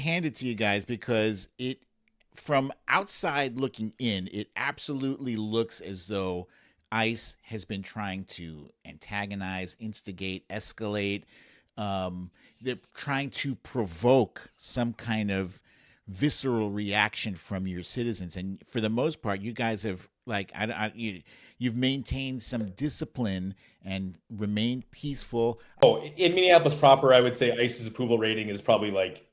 Hand it to you guys because from outside looking in, it absolutely looks as though ICE has been trying to antagonize, instigate, escalate. They're trying to provoke some kind of visceral reaction from your citizens, and for the most part, you guys have you've maintained some discipline and remained peaceful. Oh, in Minneapolis proper, I would say ICE's approval rating is probably like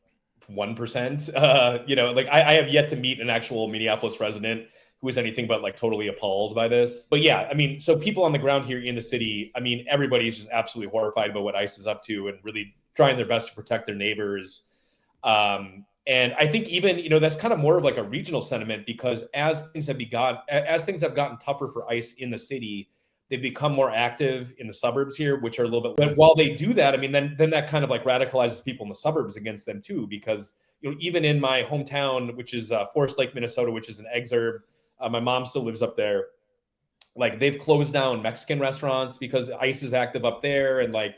1%. Like I have yet to meet an actual Minneapolis resident who is anything but like totally appalled by this. But yeah, I mean, so people on the ground here in the city, I mean, everybody's just absolutely horrified about what ICE is up to and really trying their best to protect their neighbors. And I think even, that's kind of more of like a regional sentiment because as things have gotten tougher for ICE in the city, they've become more active in the suburbs here, which are a little bit. But while they do that, I mean, then that kind of like radicalizes people in the suburbs against them too, because even in my hometown, which is Forest Lake, Minnesota, which is an exurb, my mom still lives up there. Like they've closed down Mexican restaurants because ICE is active up there, and like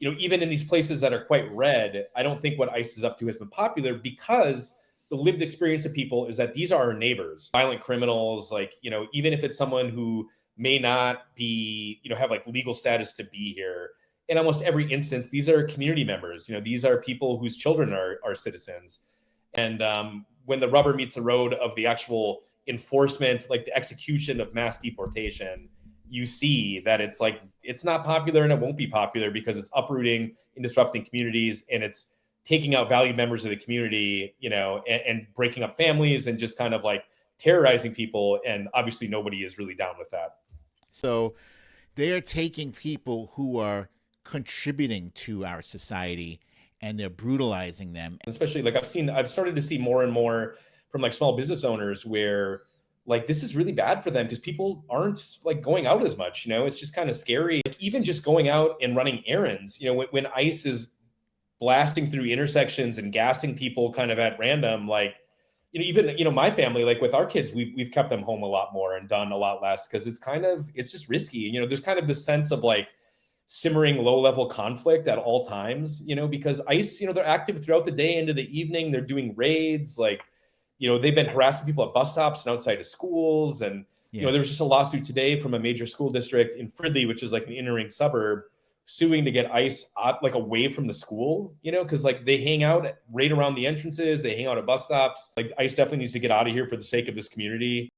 even in these places that are quite red, I don't think what ICE is up to has been popular because the lived experience of people is that these are our neighbors, violent criminals. Like even if it's someone who may not be, have like legal status to be here. In almost every instance, these are community members. These are people whose children are citizens. And when the rubber meets the road of the actual enforcement, like the execution of mass deportation, you see that it's not popular and it won't be popular because it's uprooting and disrupting communities, and it's taking out valued members of the community, and breaking up families and just kind of like terrorizing people. And obviously nobody is really down with that. So they are taking people who are contributing to our society and they're brutalizing them. Especially like I've started to see more and more from like small business owners where like this is really bad for them because people aren't like going out as much. It's just kind of scary. Like even just going out and running errands, when ICE is blasting through intersections and gassing people kind of at random, like even my family, like with our kids, we've kept them home a lot more and done a lot less because it's just risky. There's kind of this sense of like simmering low level conflict at all times, because ICE, they're active throughout the day into the evening. They're doing raids, like, they've been harassing people at bus stops and outside of schools. And, Yeah. there was just a lawsuit today from a major school district in Fridley, which is like an inner ring suburb, suing to get ICE like away from the school, because like they hang out right around the entrances, they hang out at bus stops. Like ICE definitely needs to get out of here for the sake of this community.